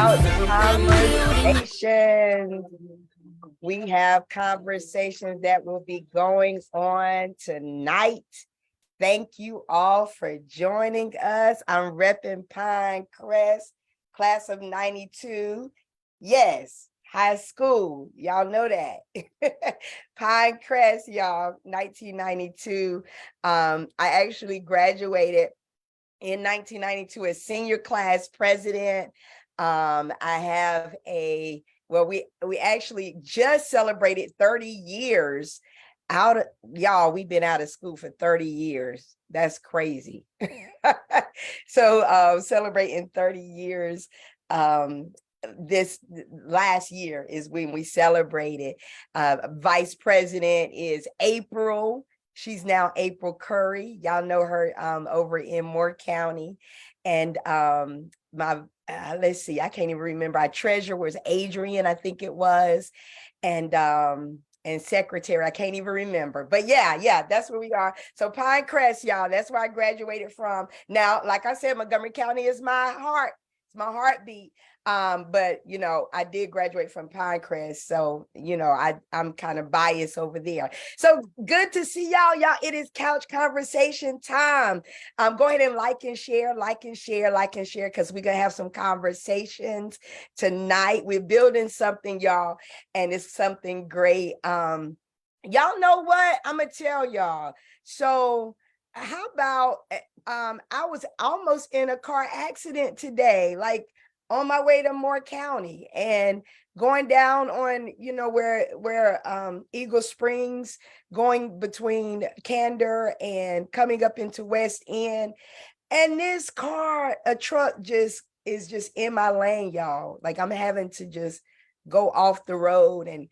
Couch Conversations. We have conversations that will be going on tonight. Thank you all for joining us. I'm repping Pinecrest, class of 92. Yes, high school. Y'all know that. Pinecrest, y'all, 1992. I actually graduated in 1992 as senior class president. I have we actually just celebrated 30 years out of, y'all, we've been out of school for 30 years. That's crazy. So celebrating 30 years. This last year is when we celebrated. Vice president is April. She's now April Curry. Y'all know her over in Moore County. And let's see, I can't even remember. Our treasurer was Adrian, I think it was. And secretary, I can't even remember. But yeah, that's where we are. So Pinecrest, y'all, that's where I graduated from. Now, like I said, Montgomery County is my heart. It's my heartbeat. But I did graduate from Pinecrest, so I'm kind of biased over there. So good to see y'all. It is couch conversation time. Go ahead and like and share, because we're gonna have some conversations tonight. We're building something, y'all, and it's something great. Y'all know what? I'm gonna tell y'all. So how about I was almost in a car accident today, like on my way to Moore County and going down on, where Eagle Springs, going between Candor and coming up into West End. And this car, a truck is just in my lane, y'all. Like I'm having to just go off the road and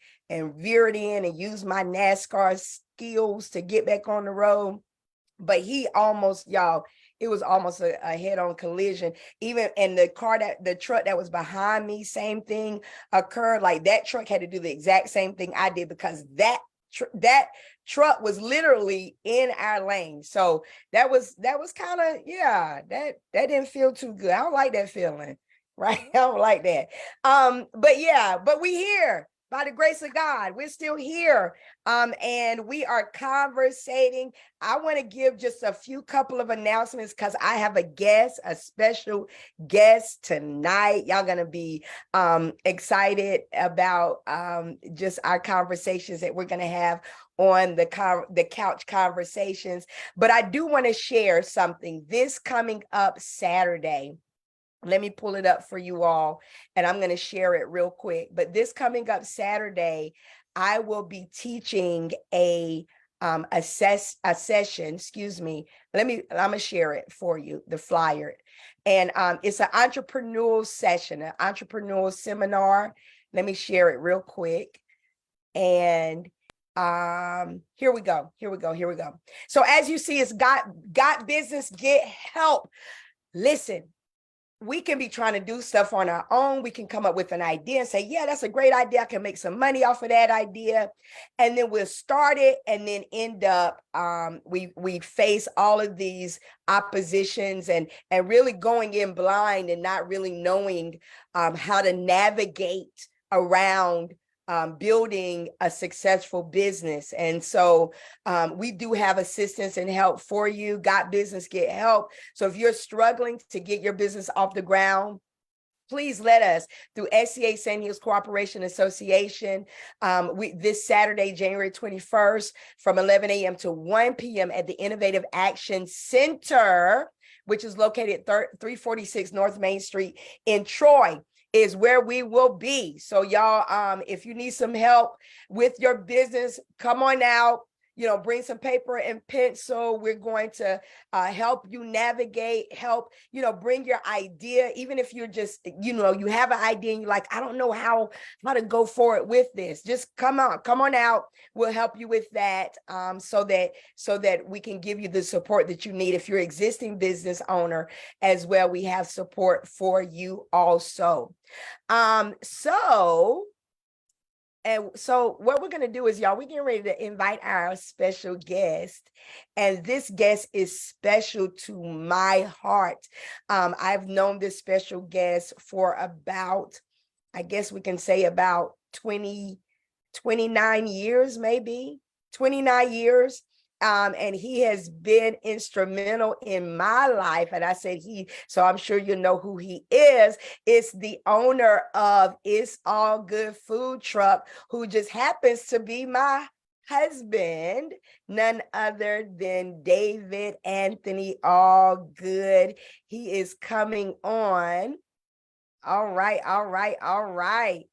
veer it in and use my NASCAR skills to get back on the road. But it was almost a head-on collision. Even in the truck that was behind me, same thing occurred. Like that truck had to do the exact same thing I did, because that truck was literally in our lane. So that was kind of, that didn't feel too good. I don't like that feeling, right? I don't like that. But we here. By the grace of God, we're still here, and we are conversating. I want to give just a couple of announcements, because I have a special guest tonight. Y'all gonna be excited about just our conversations that we're gonna have on the couch conversations. But I do want to share something this coming up Saturday. Let me pull it up for you all, and I'm going to share it real quick. But this coming up Saturday, I will be teaching a session. Excuse me. I'm going to share it for you, the flyer. And it's an entrepreneurial session, an entrepreneurial seminar. Let me share it real quick. And here we go. So as you see, it's got business, get help. Listen. We can be trying to do stuff on our own. We can come up with an idea and say, yeah, that's a great idea. I can make some money off of that idea. And then we'll start it and then end up, we face all of these oppositions and really going in blind and not really knowing how to navigate around building a successful business. And so we do have assistance and help for you. Got Business, Get Help. So if you're struggling to get your business off the ground, please let us through SCA San Hills Cooperation Association. This Saturday, January 21st, from 11 a.m. to 1 p.m. at the Innovative Action Center, which is located at 346 North Main Street in Troy, is where we will be. So y'all, if you need some help with your business, come on out. Bring some paper and pencil. We're going to help you navigate, bring your idea. Even if you're just, you have an idea and you're like, I don't know how to go forward with this. Just come on out. We'll help you with that, so that we can give you the support that you need. If you're an existing business owner as well, we have support for you also. So And so what we're going to do is, y'all, we're getting ready to invite our special guest. And this guest is special to my heart. I've known this special guest for about, I guess we can say about 29 years, maybe 29 years. And he has been instrumental in my life. And I said he, so I'm sure you know who he is. It's the owner of It's All Good Food Truck, who just happens to be my husband, none other than David Anthony Allgood. He is coming on. All right, all right, all right.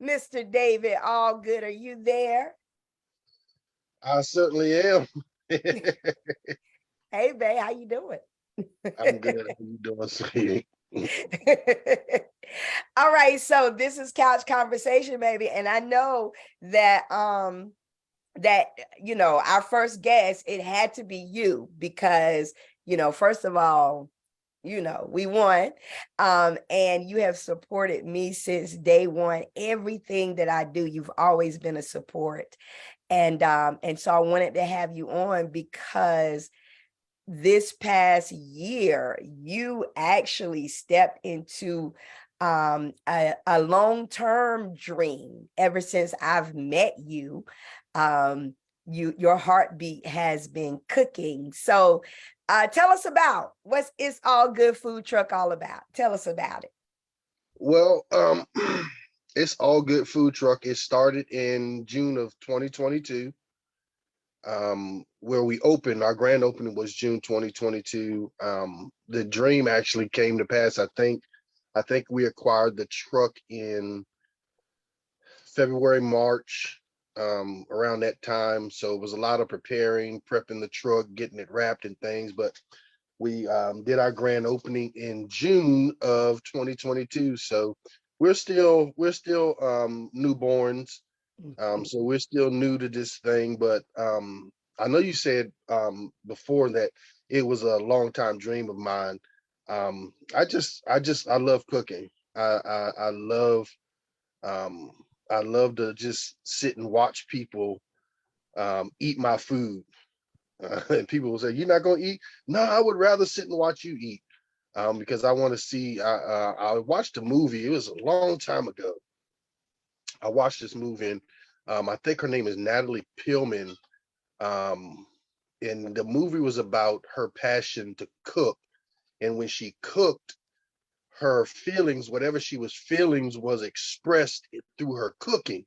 Mr. David Allgood, are you there? I certainly am. Hey, babe, how you doing? I'm good. How you doing, sweetie? All right, so this is Couch Conversation, baby, and I know that that our first guest, it had to be you because first of all, we won, and you have supported me since day one. Everything that I do, you've always been a support, and so I wanted to have you on because this past year, you actually stepped into a long-term dream. Ever since I've met you, your heartbeat has been cooking. So tell us about what's It's All Good Food Truck all about. Tell us about it. Well, it's all good food truck. It started in June of 2022. Where we opened, our grand opening was June 2022. The dream actually came to pass. I think we acquired the truck in February, March, around that time. So it was a lot of prepping the truck, getting it wrapped and things. But we did our grand opening in June of 2022. So we're still newborns. So we're still new to this thing. But I know you said before that it was a long time dream of mine. I love cooking. I love um, I love to just sit and watch people eat my food. And people will say, "You're not going to eat?" No, I would rather sit and watch you eat because I want to see. I watched a movie. It was a long time ago. I watched this movie, and I think her name is Natalie Pillman. Um, and the movie was about her passion to cook. And when she cooked, her feelings, whatever she was feelings, was expressed through her cooking.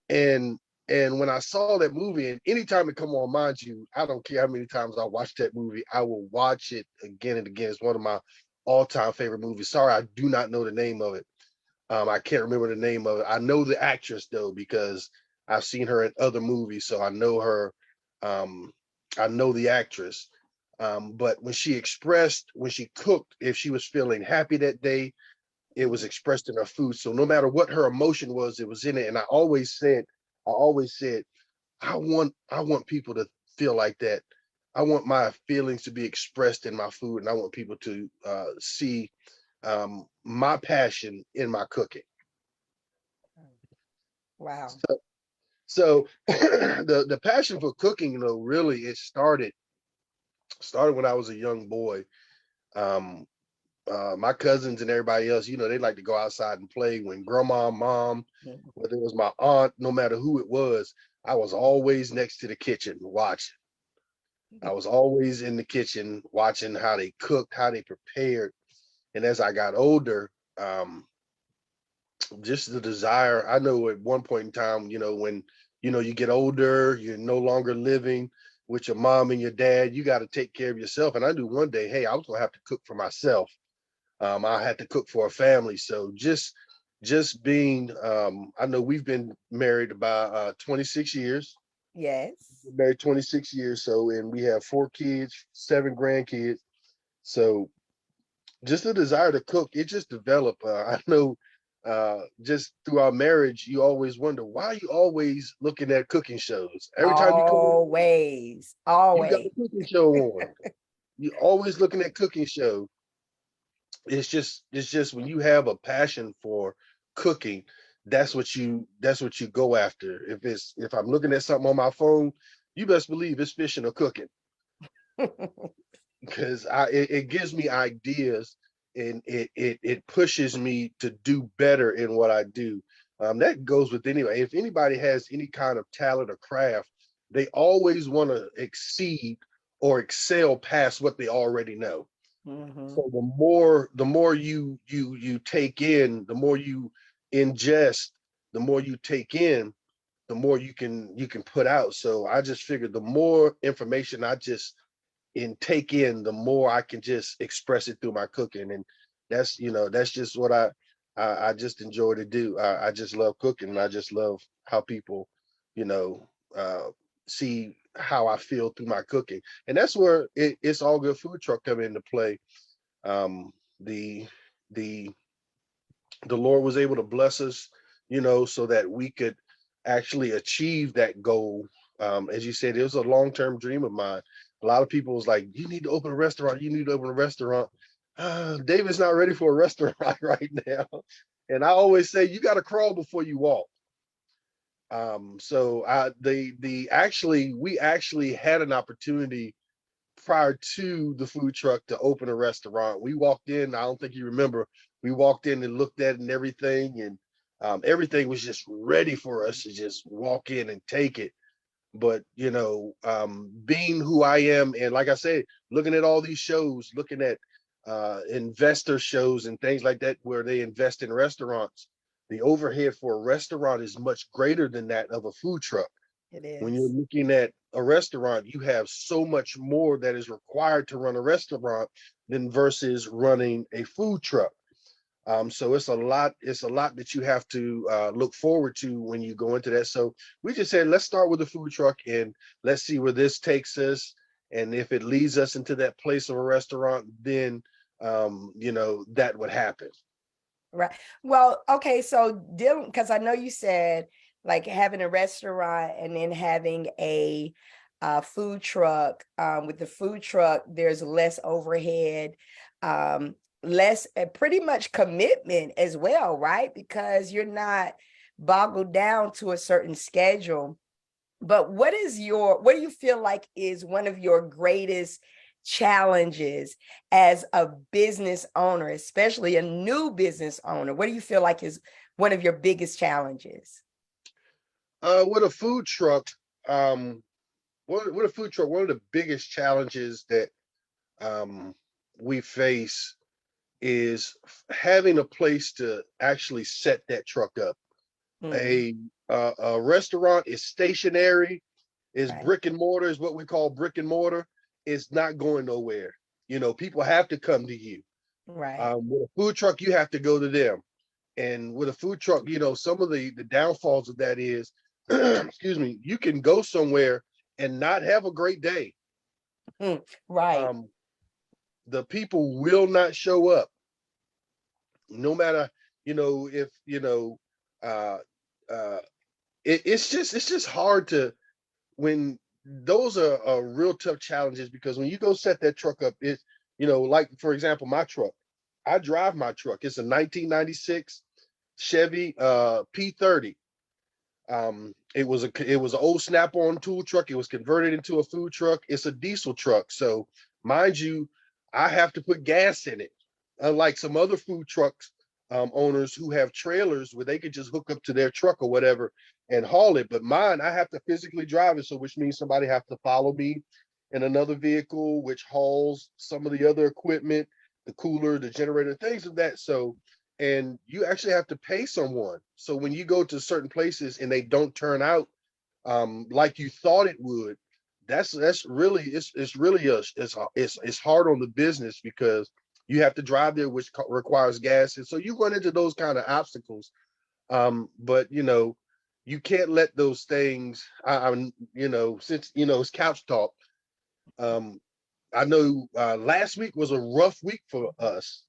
And when I saw that movie, and anytime it come on, mind you, I don't care how many times I watch that movie, I will watch it again and again. It's one of my all-time favorite movies. Sorry, I do not know the name of it. I can't remember the name of it. I know the actress though because I've seen her in other movies, so I know her. Um, I know the actress. But when she cooked, if she was feeling happy that day, it was expressed in her food. So no matter what her emotion was, it was in it. And I always said, I want people to feel like that. I want my feelings to be expressed in my food, and I want people to see my passion in my cooking. Wow. So the passion for cooking, really it started when I was a young boy. Um, my cousins and everybody else, they like to go outside and play. When grandma, mom, whether it was my aunt, no matter who it was, I was always next to the kitchen watching. I was always in the kitchen watching how they cooked, how they prepared. And as I got older, um, just the desire. I know at one point in time, when you get older, you're no longer living with your mom and your dad. You got to take care of yourself. And I knew one day, hey, I was gonna have to cook for myself. I had to cook for a family. So just being, I know we've been married about 26 years. Yes. Been married 26 years. So, and we have 4 kids, 7 grandkids. So just the desire to cook, it just developed. I know just through our marriage, you always wonder why are you always looking at cooking shows? Every time you come in, Always, you got a always. cooking show on. You always looking at cooking show. It's just when you have a passion for cooking, that's what you go after. If I'm looking at something on my phone, you best believe it's fishing or cooking, because it gives me ideas, and it pushes me to do better in what I do. That goes with anyway. If anybody has any kind of talent or craft, they always want to exceed or excel past what they already know. Hmm. So the more you take in, the more you ingest, the more you take in, the more you can put out. So I just figured the more information I just take in, the more I can just express it through my cooking. And that's, that's just what I just enjoy to do. I just love cooking, and I just love how people, you know, uh, see how I feel through my cooking. And that's where it's All Good Food Truck come into play. um the the the Lord was able to bless us, so that we could actually achieve that goal. As you said, it was a long-term dream of mine. A lot of people was like, you need to open a restaurant, you need to open a restaurant. David's not ready for a restaurant right now. And I always say, you got to crawl before you walk. So the actually we actually had an opportunity prior to the food truck to open a restaurant. We walked in, I don't think you remember, we walked in and looked at it and everything, and everything was just ready for us to just walk in and take it. But being who I am, and like I said, looking at all these shows, looking at investor shows and things like that where they invest in restaurants, the overhead for a restaurant is much greater than that of a food truck. It When you're is. looking at a restaurant, you have so much more that is required to run a restaurant than versus running a food truck. So it's a lot that you have to look forward to when you go into that. So we just said, let's start with the food truck and let's see where this takes us. And if it leads us into that place of a restaurant, then that would happen. Right. Well, okay. So dealing, because I know you said like having a restaurant and then having a food truck. With the food truck, there's less overhead, less, pretty much commitment as well, right? Because you're not boggled down to a certain schedule. But what do you feel like is one of your greatest challenges as a business owner, especially a new business owner? What do you feel like is one of your biggest challenges? With a food truck, um, with a food truck, one of the biggest challenges that um, we face is having a place to actually set that truck up. Mm, A restaurant is stationary, is right, brick and mortar, is what we call brick and mortar. It's not going nowhere. People have to come to you. right. With a food truck, you have to go to them. And with a food truck, some of the downfalls of that is, excuse me, you can go somewhere and not have a great day. Mm, right. Um, the people will not show up, no matter, if uh, uh, it's just hard to, when those are real tough challenges, because when you go set that truck up, it's, like for example, my truck, I drive my truck. It's a 1996 Chevy P30. It was an old Snap-on tool truck. It was converted into a food truck. It's a diesel truck. So mind you, I have to put gas in it. Unlike some other food trucks owners who have trailers where they could just hook up to their truck or whatever and haul it. But mine, I have to physically drive it. So which means somebody have to follow me in another vehicle, which hauls some of the other equipment, the cooler, the generator, things of that. So, and you actually have to pay someone. So when you go to certain places and they don't turn out like you thought it would, that's really, it's really it's hard on the business, because you have to drive there, which requires gas, and so you run into those kind of obstacles. But you can't let those things. I'm since it's couch talk. Um, I know last week was a rough week for us.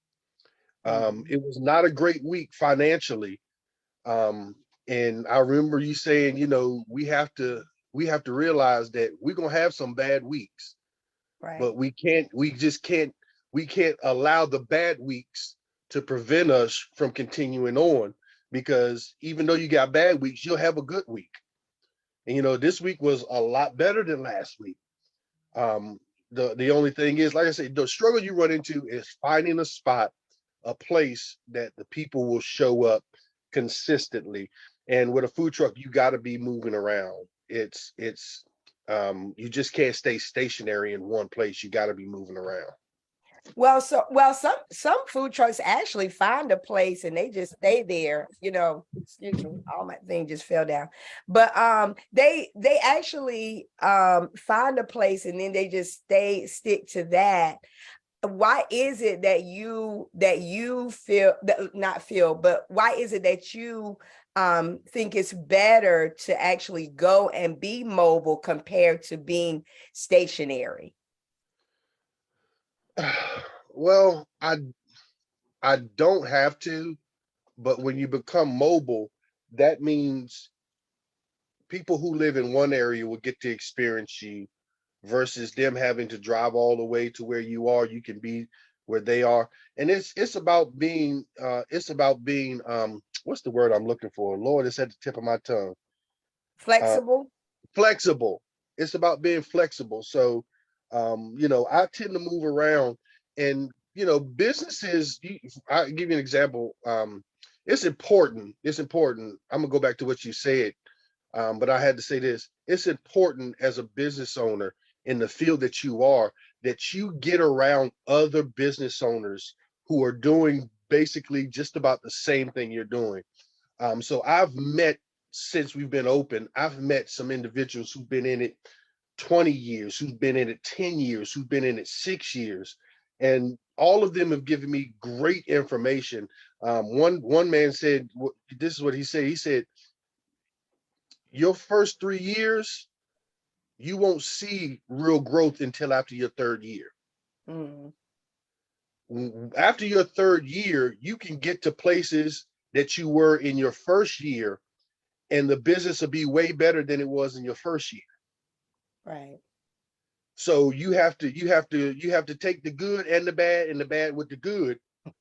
Mm, It was not a great week financially. Um, and I remember you saying, we have to realize that we're gonna have some bad weeks, right. but we can't allow the bad weeks to prevent us from continuing on, because even though you got bad weeks, you'll have a good week. And this week was a lot better than last week. Um, the only thing is, like I said, the struggle you run into is finding a spot, a place that the people will show up consistently. And with a food truck, you got to be moving around. You just can't stay stationary in one place. You got to be moving around. Well, some food trucks actually find a place and they just stay there, excuse me, all my thing just fell down. But they actually find a place and then they just stick to that. Why is it that you feel that, not feel, but why is it that you think it's better to actually go and be mobile compared to being stationary? Well, I don't have to, but when you become mobile, that means people who live in one area will get to experience you versus them having to drive all the way to where you are. You can be where they are. And it's about being what's the word I'm looking for? Lord, it's at the tip of my tongue. Uh Flexible? Flexible. It's about being flexible. So I tend to move around, and businesses, I give you an example. It's important. It's important. I'm gonna go back to what you said. But I had to say this. It's important as a business owner in the field that you are, that you get around other business owners who are doing basically just about the same thing you're doing. So since we've been open, I've met some individuals who've been in it 20 years, who've been in it 10 years, who've been in it 6 years. And all of them have given me great information. One man said, this is what he said. He said, your first 3 years, you won't see real growth until after your third year. Mm. After your third year, you can get to places that you were in your first year, and the business will be way better than it was in your first year. Right. So you have to take the good and the bad with the good.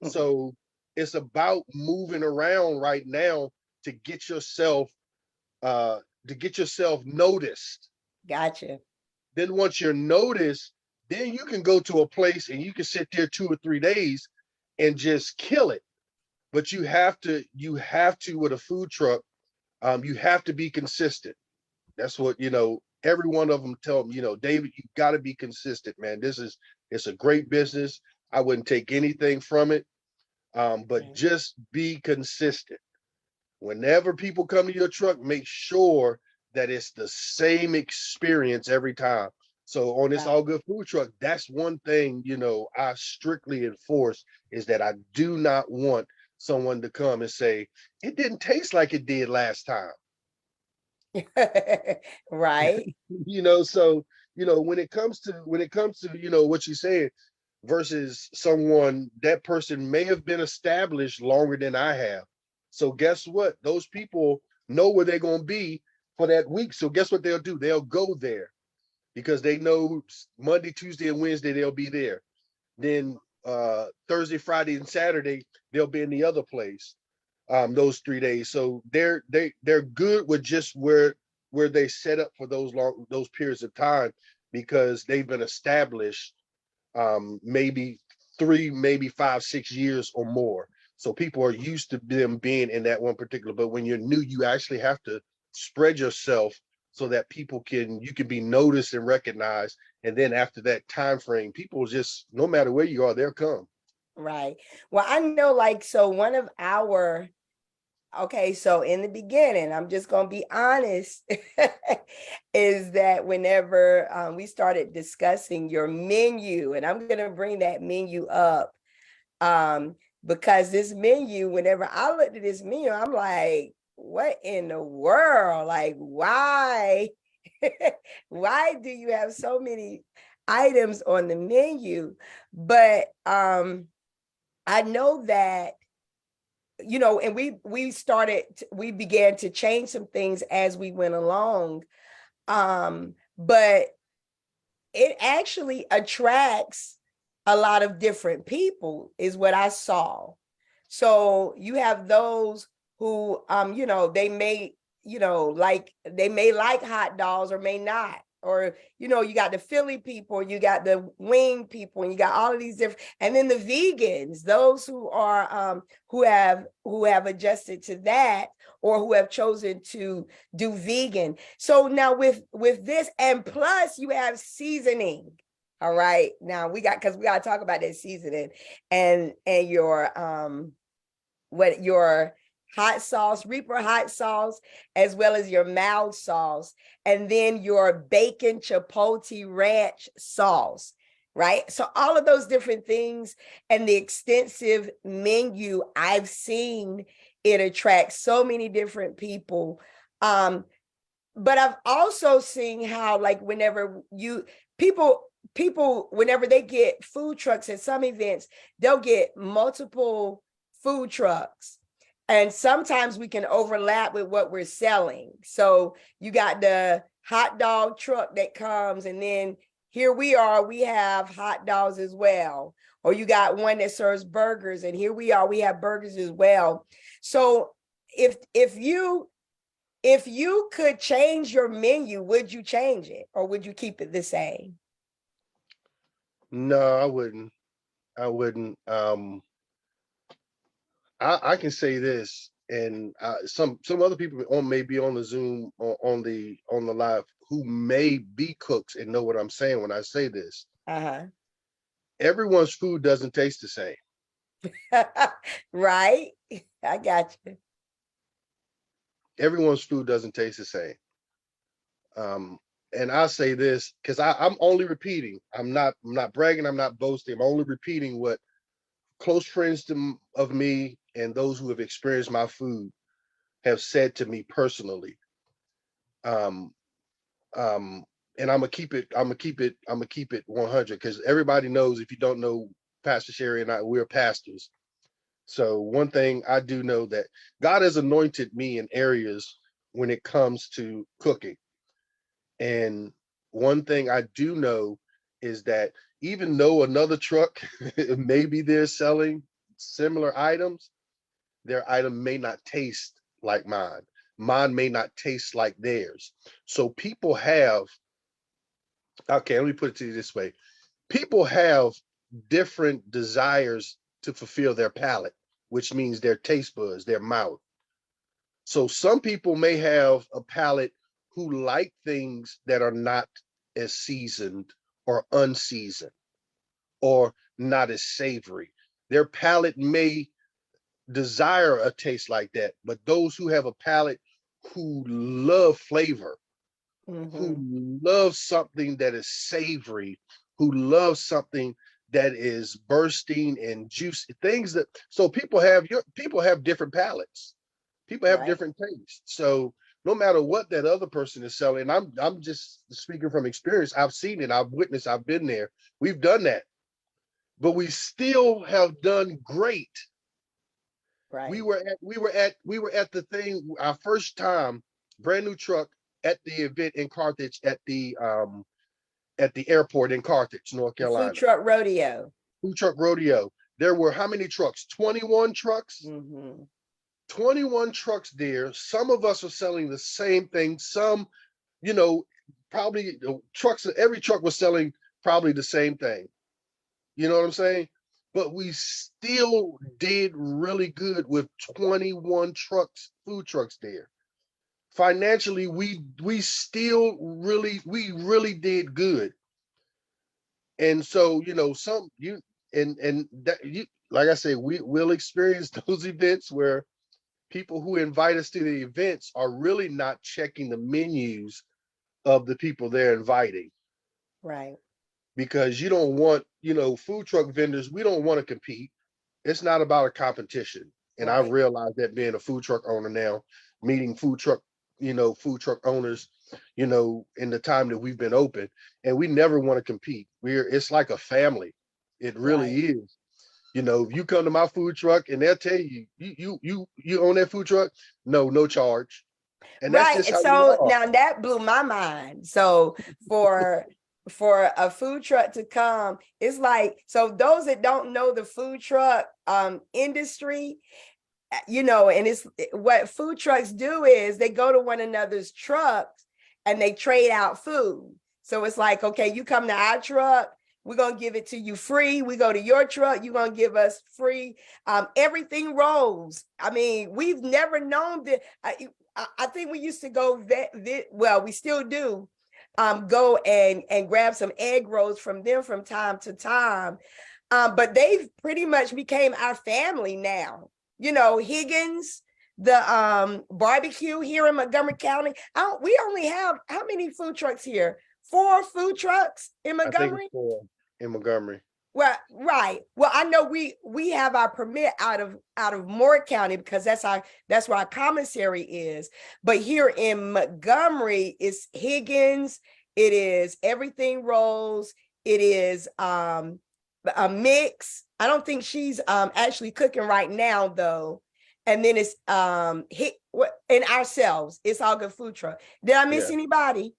So it's about moving around right now to get yourself noticed. Gotcha. Then once you're noticed, then you can go to a place and you can sit there 2 or 3 days and just kill it. But you have to with a food truck, you have to be consistent. That's what, every one of them tell them, David, you got to be consistent, man. It's a great business. I wouldn't take anything from it. But Right. just be consistent. Whenever people come to your truck, make sure that it's the same experience every time. So on this Right. All Good food truck, that's one thing, I strictly enforce, is that I do not want someone to come and say, it didn't taste like it did last time. Right. So, when it comes to, what you said versus someone, that person may have been established longer than I have. So guess what? Those people know where they're going to be for that week. So guess what they'll do? They'll go there because they know Monday, Tuesday, and Wednesday they'll be there. Then Thursday, Friday, and Saturday they'll be in the other place. Those 3 days. So they're good with just where they set up for those periods of time, because they've been established maybe 3, maybe 5, 6 years or more. So people are used to them being in that one particular. But when you're new, you actually have to spread yourself so that you can be noticed and recognized. And then after that time frame, people just, no matter where you are, they'll come. Right. Well, I know, so one of our, okay, so in the beginning, I'm just going to be honest, is that whenever we started discussing your menu, and I'm going to bring that menu up, because this menu, whenever I looked at this menu, I'm like, what in the world? Like, why? Why do you have so many items on the menu? But I know that, and we began to change some things as we went along. But it actually attracts a lot of different people, is what I saw. So you have those who you know, they may, you know, they may like hot dogs or may not. Or, you know, you got the Philly people, you got the wing people, and you got all of these different, and then the vegans, those who are who have adjusted to that, or who have chosen to do vegan. So now with this, and plus you have seasoning. All right. Now because we got to talk about that seasoning and your what your hot sauce, Reaper hot sauce, as well as your mild sauce, and then your bacon chipotle ranch sauce, right? So all of those different things and the extensive menu, I've seen it attract so many different people. But I've also seen how, like, whenever people whenever they get food trucks at some events, they'll get multiple food trucks, and sometimes we can overlap with what we're selling. So you got the hot dog truck that comes, and then here we have hot dogs as well. Or you got one that serves burgers, and here we have burgers as well. So if you could change your menu, would you change it, or would you keep it the same? No, I wouldn't. I wouldn't. I can say this, and some other people may be on the Zoom or on the live who may be cooks and know what I'm saying when I say this. Uh-huh. Everyone's food doesn't taste the same. Right? I got you. Everyone's food doesn't taste the same. And I say this because I'm only repeating. I'm not bragging. I'm not boasting. I'm only repeating what close friends of me and those who have experienced my food have said to me personally. Um, and I'm gonna keep it 100 because everybody knows, if you don't know, Pastor Sherri and I, we're pastors. So one thing I do know, that God has anointed me in areas when it comes to cooking. And one thing I do know is that even though another truck maybe they're selling similar items, their item may not taste like mine. Mine may not taste like theirs. So people have, okay, let me put it to you this way. People have different desires to fulfill their palate, which means their taste buds, their mouth. So some people may have a palate who like things that are not as seasoned or unseasoned or not as savory. Their palate may desire a taste like that, but those who have a palate who love flavor, who love something that is savory, who love something that is bursting and juicy, things that, so people have different palates. People have Right. different tastes. So no matter what that other person is selling, I'm just speaking from experience. I've seen it, I've witnessed, I've been there. We've done that. But we still have done great. We Right. were at the thing, our first time, brand new truck, at the event in Carthage, at the airport in Carthage, North The food Carolina. truck rodeo. Food truck rodeo. There were how many trucks? 21 trucks. 21 trucks there. Some of us are selling the same thing. Some, you know, probably trucks, every truck was selling probably the same thing. You know what I'm saying? But we still did really good with 21 trucks, food trucks there. Financially, we still really did good. And so, you know, some you and that you, like I say, we will experience those events where people who invite us to the events are really not checking the menus of the people they're inviting, Right. because you don't want, you know, food truck vendors, we don't want to compete. It's not about a competition. And I Right. realize that, being a food truck owner now, meeting food truck owners, in the time that we've been open, and we never want to compete. It's like a family. It really Right. is. If you come to my food truck and they'll tell you, you own that food truck, no charge. And that's Right. just And how we so are. now that blew my mind. So for a food truck to come, it's like, so those that don't know the food truck industry, you know, and it's what food trucks do is they go to one another's trucks and they trade out food. So it's like, okay, you come to our truck, we're gonna give it to you free. We go to your truck, you're gonna give us free. Everything rolls. I mean, we've never known that. I think we used to go well, we still do. Go and grab some egg rolls from them from time to time. But they've pretty much became our family now. You know, Higgins, the barbecue here in Montgomery County. We only have how many food trucks here? 4 food trucks in I think it's Montgomery. 4 in Montgomery. Well, right. Well, I know we have our permit out of Moore County because that's where our commissary is. But here in Montgomery, it's Higgins. It is Everything Rolls. It is a mix. I don't think she's actually cooking right now though. And then it's and ourselves. It's Allgood food truck. Did I miss anybody?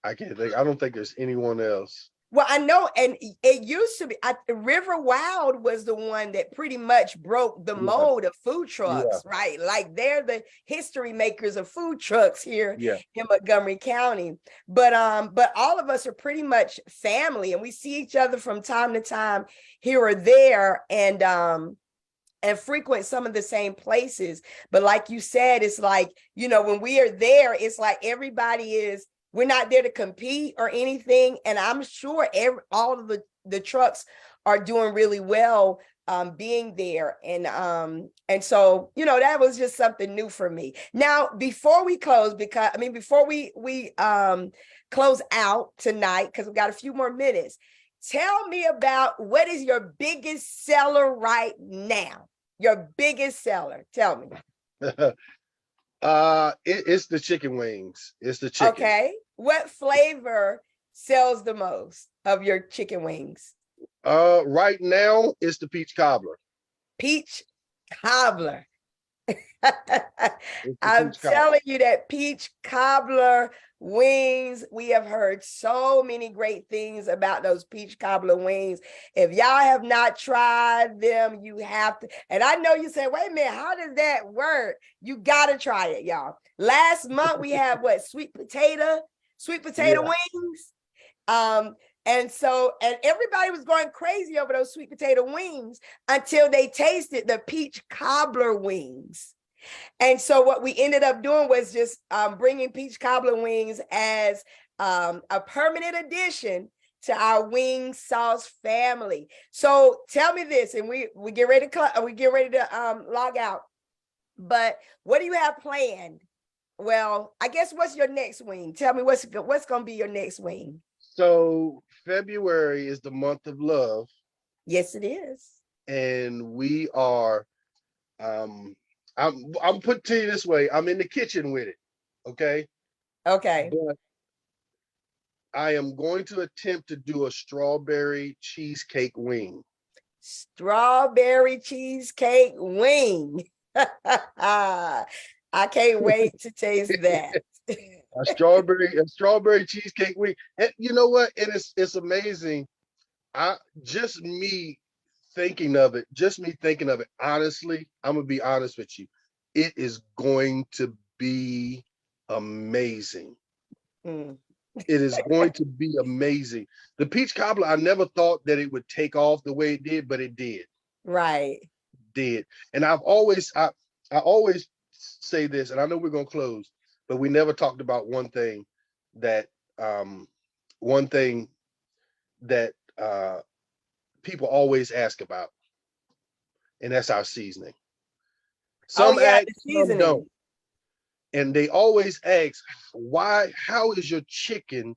I can't think. I don't think there's anyone else. Well, I know, and it used to be River Wild was the one that pretty much broke the mold of food trucks, right? Like they're the history makers of food trucks here in Montgomery County. But all of us are pretty much family, and we see each other from time to time here or there, and frequent some of the same places. But like you said, it's like, you know, when we are there, it's like we're not there to compete or anything. And I'm sure all of the trucks are doing really well being there. And so, you know, that was just something new for me. Now, before we close, before we close out tonight, because we've got a few more minutes, tell me about what is your biggest seller right now? Your biggest seller. Tell me. It's the chicken wings. It's the chicken. Okay. What flavor sells the most of your chicken wings? Right now it's the peach cobbler. Peach cobbler. I'm telling you that peach cobbler wings, we have heard so many great things about those peach cobbler wings. If y'all have not tried them, you have to. And I know you say, wait a minute, how does that work? You got to try it, y'all. Last month we had sweet potato wings. And everybody was going crazy over those sweet potato wings until they tasted the peach cobbler wings. And so what we ended up doing was just bringing peach cobbler wings as a permanent addition to our wing sauce family. So tell me this, and we get ready to log out. But what do you have planned? Well, I guess what's your next wing? Tell me what's going to be your next wing. So February is the month of love. Yes, it is. And we are, I'm put to you this way. I'm in the kitchen with it. Okay. Okay. But I am going to attempt to do a strawberry cheesecake wing. Strawberry cheesecake wing. I can't wait to taste that. a strawberry cheesecake wing. And you know what? And it's amazing. Me thinking of it, honestly, I'm gonna be honest with you. It is going to be amazing. It is going to be amazing. The peach cobbler, I never thought that it would take off the way it did, but it did. Right. Did. And I always say this, and I know we're gonna close, but we never talked about one thing that people always ask about, and that's our seasoning. Some ask, some don't. And they always ask, how is your chicken?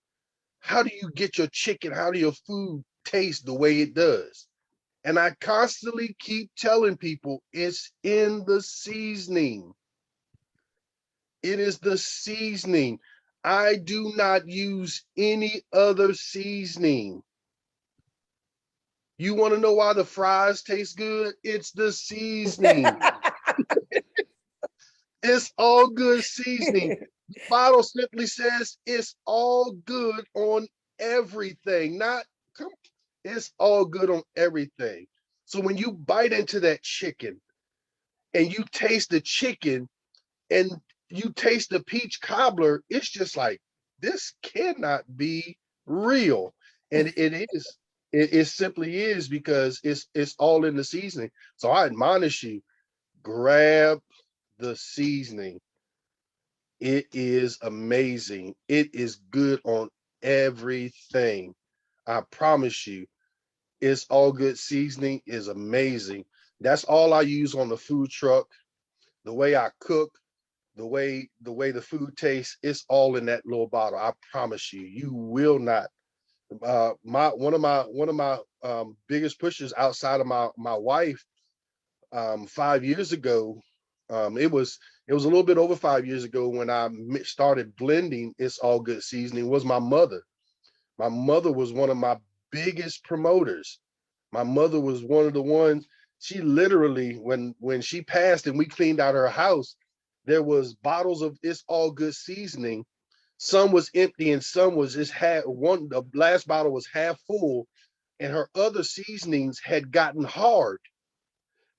How do you get your chicken? How do your food taste the way it does? And I constantly keep telling people it's in the seasoning. It is the seasoning. I do not use any other seasoning. You want to know why the fries taste good? It's the seasoning. It's Allgood seasoning. The bottle simply says it's all good on everything. It's all good on everything. So when you bite into that chicken, and you taste the chicken and you taste the peach cobbler, it's just like, this cannot be real. And it is. It simply is, because it's all in the seasoning. So I admonish you, grab the seasoning. It is amazing. It is good on everything. I promise you, it's all good. Seasoning is amazing. That's all I use on the food truck. The way I cook, the way the food tastes, it's all in that little bottle. I promise you, you will not. My one of my biggest pushes outside of my wife, 5 years ago, it was a little bit over 5 years ago when I started blending It's All Good seasoning, was my mother. My mother was one of my biggest promoters. My mother was one of the ones. She literally, when she passed and we cleaned out her house, there was bottles of It's All Good seasoning. Some was empty and some was just had one. The last bottle was half full, and her other seasonings had gotten hard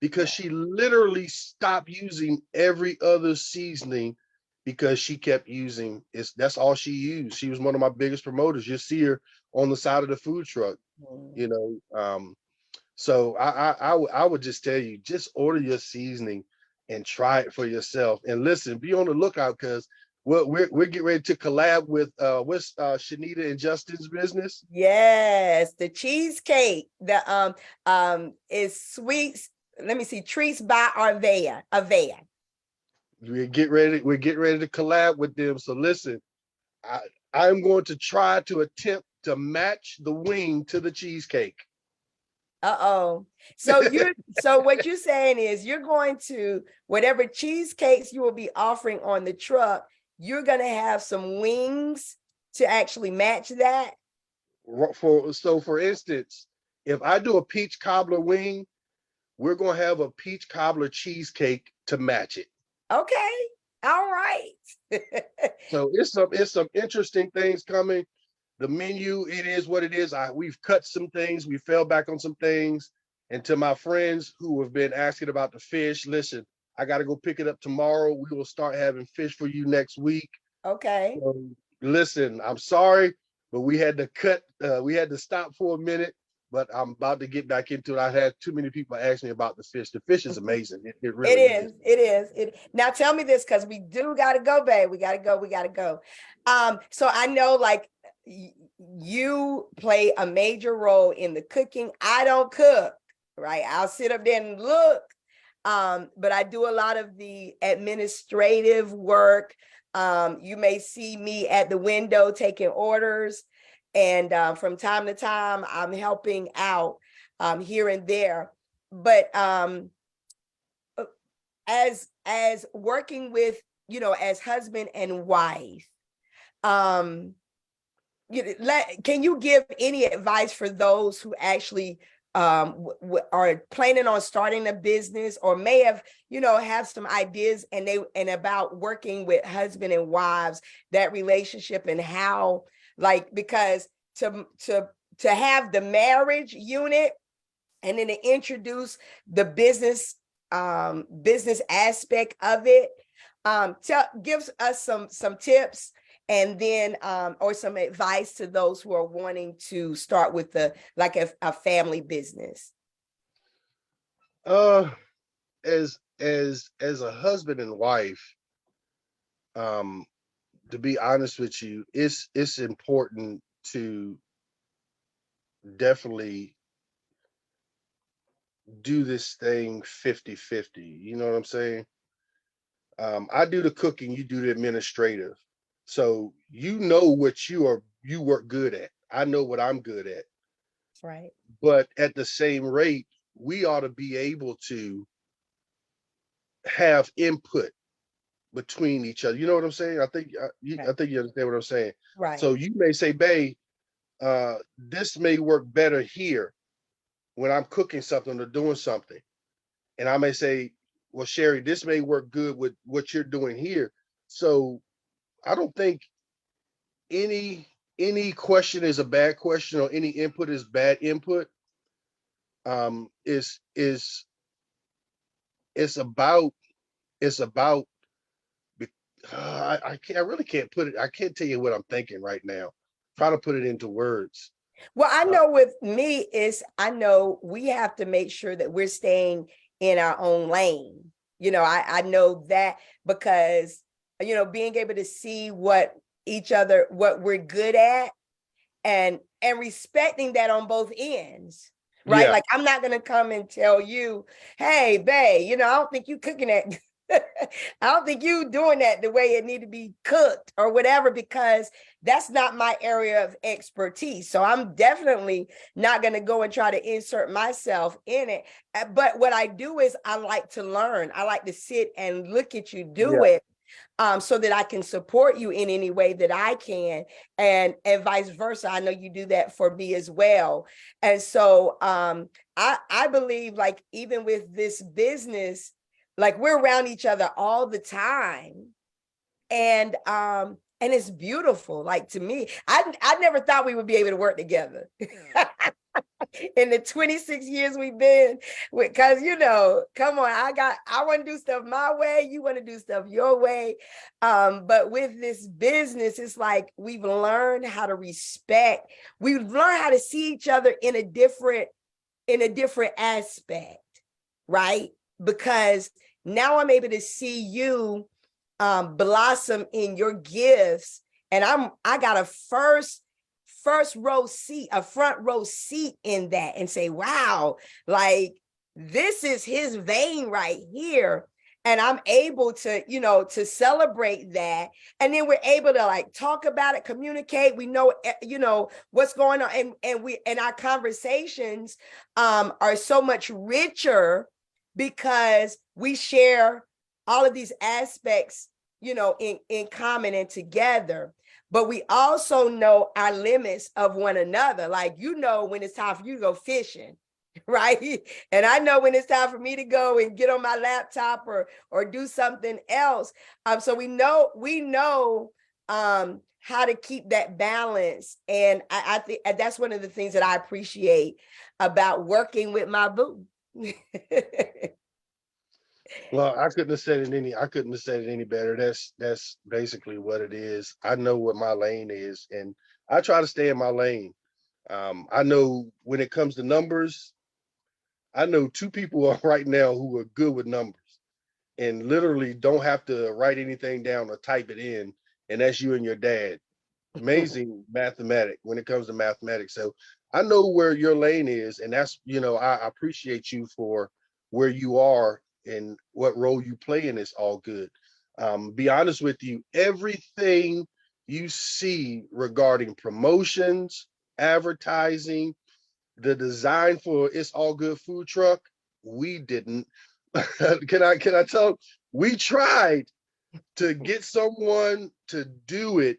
because she literally stopped using every other seasoning because she kept using that's all she used. She was one of my biggest promoters. You see her on the side of the food truck, Mm. you know. So I would just tell you, just order your seasoning and try it for yourself. And listen, be on the lookout, because we're getting ready to collab with what's Shanita and Justin's business. Yes, the cheesecake. The is sweets. Let me see, treats by Arvea. Avea. We're getting ready to collab with them. So listen, I I'm going to try to attempt to match the wing to the cheesecake. Uh-oh. So what you're saying is you're going to, whatever cheesecakes you will be offering on the truck, you're gonna have some wings to actually match that. For instance, if I do a peach cobbler wing, we're gonna have a peach cobbler cheesecake to match it. Okay. All right. So it's some interesting things coming. The menu, it is what it is. We've cut some things, we fell back on some things. And to my friends who have been asking about the fish, listen, I got to go pick it up tomorrow. We will start having fish for you next week. Okay. So, listen, I'm sorry, but we had to stop for a minute, but I'm about to get back into it. I had too many people ask me about the fish. The fish is amazing. It It really is. is. It is. It now tell me this, because we do gotta go, babe. We gotta go. We gotta go. So I know like you play a major role in the cooking. I don't cook, right? I'll sit up there and look. But I do a lot of the administrative work. You may see me at the window taking orders, and from time to time, I'm helping out here and there. But as working with, as husband and wife, um can you give any advice for those who actually are planning on starting a business, or may have some ideas, and about working with husband and wives, that relationship, and how, like, because to have the marriage unit, and then to introduce the business aspect of it, gives us some tips, and then or some advice to those who are wanting to start with a family business. Uh, as a husband and wife, um, to be honest with you, it's important to definitely do this thing 50-50. You know what I'm saying? I do the cooking, you do the administrative. So you know what you work good at. I know what I'm good at. That's right. But at the same rate, we ought to be able to have input between each other. You know what I'm saying? I Right. think you understand what I'm saying. Right. So you may say, "Babe, this may work better here when I'm cooking something or doing something," and I may say, "Well, Sherry, this may work good with what you're doing here." So I don't think any any question is a bad question, or any input is bad input. Is it's about, it's about, I really can't put it, I can't tell you what I'm thinking right now. Try to put it into words. Well, I Uh, know with me is I know we have to make sure that we're staying in our own lane. I know that because, being able to see what each other, what we're good at and respecting that on both ends. Right. yeah, Like I'm not gonna come and tell you, hey, babe, I don't think you cooking that. I don't think you doing that the way it need to be cooked or whatever, because that's not my area of expertise. So I'm definitely not going to go and try to insert myself in it. But what I do is I like to learn. I like to sit and look at you do yeah. it, so that I can support you in any way that I can, and vice versa. I know you do that for me as well. And so I believe, like, even with this business, like we're around each other all the time, and it's beautiful. Like, to me, I never thought we would be able to work together. In the 26 years we've been, because come on, I want to do stuff my way, you want to do stuff your way. But with this business, it's like we've learned how to respect, we've learned how to see each other in a different aspect, right? Because now I'm able to see you blossom in your gifts, and I got a front row seat in that, and say, wow, like this is his vein right here. And I'm able to, to celebrate that. And then we're able to like talk about it, communicate. We know, what's going on. And our conversations are so much richer because we share all of these aspects, in common and together. But we also know our limits of one another. Like, when it's time for you to go fishing, right? And I know when it's time for me to go and get on my laptop or do something else. So we know how to keep that balance. And I think that's one of the things that I appreciate about working with my boo. Well, I couldn't have said it any better. That's basically what it is. I know what my lane is, and I try to stay in my lane. I know when it comes to numbers, I know two people are right now who are good with numbers and literally don't have to write anything down or type it in, and that's you and your dad. Amazing mathematic when it comes to mathematics. So I know where your lane is, and that's, I appreciate you for where you are and what role you play in this all good. Be honest with you, everything you see regarding promotions, advertising, the design for It's All Good food truck, we didn't. Can I tell? We tried to get someone to do it,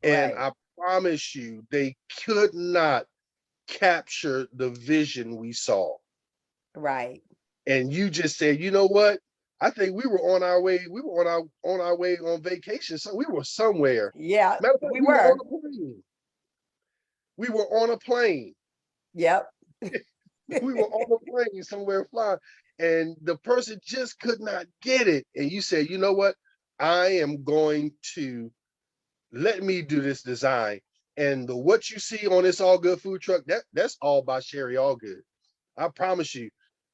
and Right, I promise you, they could not capture the vision we saw. right. And you just said, you know what? I think we were on our way. We were on our way on vacation. So we were somewhere. Yeah, Matter of fact, we we were on were. a plane. We were on a plane. Yep. We were on a plane somewhere flying. And the person just could not get it. And you said, you know what? I am going to let me do this design. And what you see on this All Good food truck, that's all by Sherri Allgood. I promise you.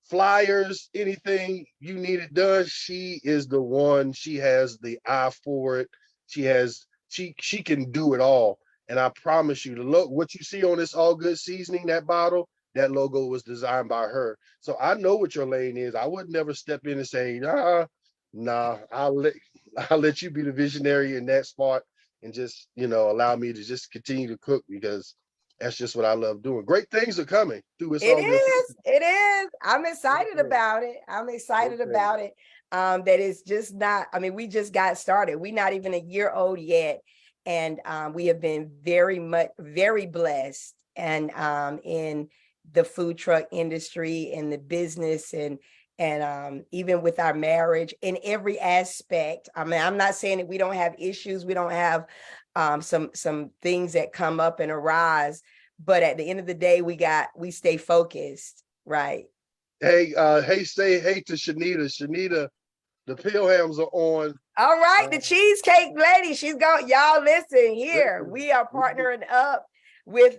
Flyers, anything you need it done, she is the one. She has the eye for it. She can do it all. And I promise you, the look what you see on this All Good seasoning, that bottle, that logo was designed by her. So I know what your lane is. I would never step in and say, nah, I'll let you be the visionary in that spot and just, allow me to just continue to cook because that's just what I love doing. Great things are coming through It's It All Good is. food. It is. I'm Great excited things. about it. I'm Great excited things. about it. That it's just not, I mean, we just got started. We're not even a year old yet. And we have been very blessed. And in the food truck industry, in the business, and even with our marriage, in every aspect. I mean, I'm not saying that we don't have issues, we don't have some things that come up and arise, but at the end of the day, we stay focused, right? Hey, say hey to Shanita. Shanita, the Pilhams are on. All right, the Uh, cheesecake lady, she's going, y'all listen here. listen, We are partnering up with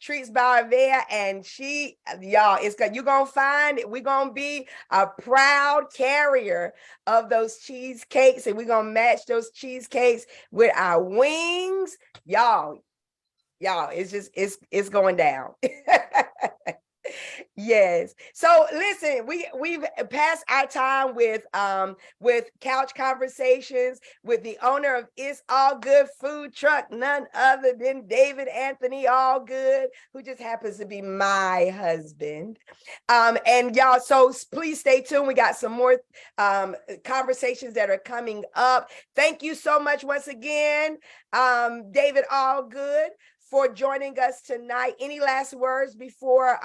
Treats by Avea, and she, y'all, it's gonna, you're gonna find it. We're gonna be a proud carrier of those cheesecakes, and we're gonna match those cheesecakes with our wings. Y'all, it's just it's going down. Yes. So listen, we've passed our time with couch conversations with the owner of It's All Good food truck, none other than David Anthony Allgood, who just happens to be my husband. And y'all, so please stay tuned. We got some more conversations that are coming up. Thank you so much once again, David Allgood, for joining us tonight. Any last words before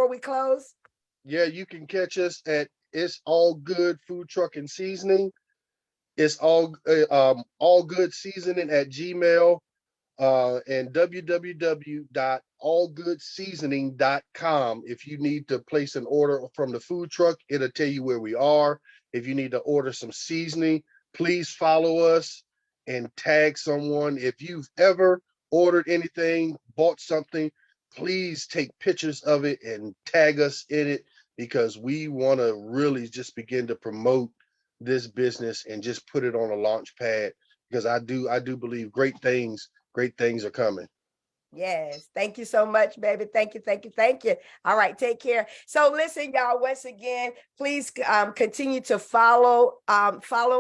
we close? yeah, you can catch us at It's All Good Food Truck and Seasoning. It's all good seasoning at Gmail, and www.allgoodseasoning.com. If you need to place an order from the food truck, it'll tell you where we are. If you need to order some seasoning, please follow us and tag someone. If you've ever ordered anything, bought something, please take pictures of it and tag us in it, because we want to really just begin to promote this business and just put it on a launch pad, because I do believe great things are coming. Yes. Thank you so much, baby. Thank you. Thank you. Thank you. All right. Take care. So listen, y'all, once again, please continue to follow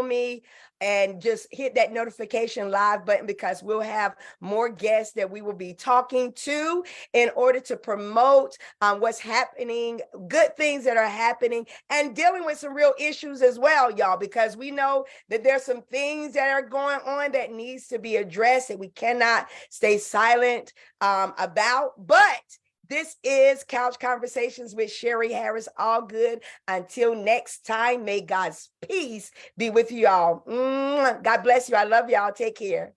me, and just hit that notification live button, because we'll have more guests that we will be talking to in order to promote what's happening, good things that are happening, and dealing with some real issues as well, y'all, because we know that there's some things that are going on that needs to be addressed, that we cannot stay silent about. But this is Couch Conversations with Sherri Harris Allgood. Until next time, may God's peace be with you all. God bless you. I love y'all. Take care.